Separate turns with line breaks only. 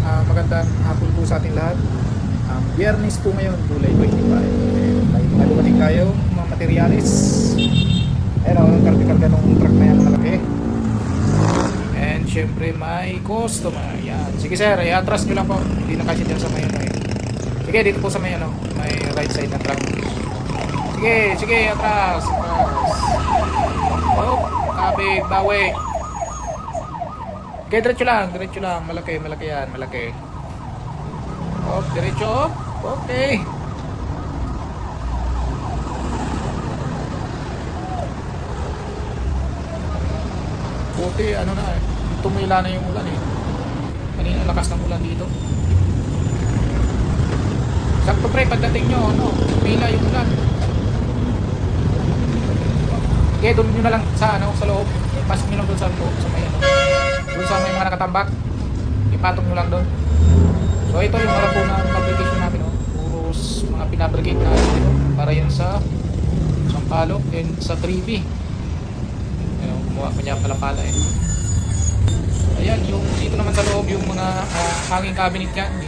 Magandang hapon po sa ating lahat. Biyernes po ngayon, July 25. May mga dumating tayo, mga materialis. Ayun o, karga-karga nung truck na yan malaki. And syempre may customer. Yan. Sige sir, i-atras nyo lang po. Hindi na kasi dyan sa may ano eh. Sige, dito po sa may ano, may right side ng truck. Sige, atras. Oh, kabig, bawi. Okay, diretso lang. Malaki yan, malaki. Oh, diretso. Okay. Buti, ano na eh. Tumila na yung ulan eh. Kanina lakas ng ulan dito. Sakto pre, pagdating nyo, ano, tumila yung ulan. Okay, doon nyo na lang sa loob. Pasok nyo lang doon sa loob, sa may ano. Doon sa may mga nakatambak. Ipatong nyo lang doon. So ito yung harap po na fabrication namin, oh. Puros mga pinabrigate na dito. Para yan sa Sampaloc and sa 3B. Ayun, kumuha pa niya pala eh. Ayan, yung dito naman sa loob yung mga hanging cabinet yan.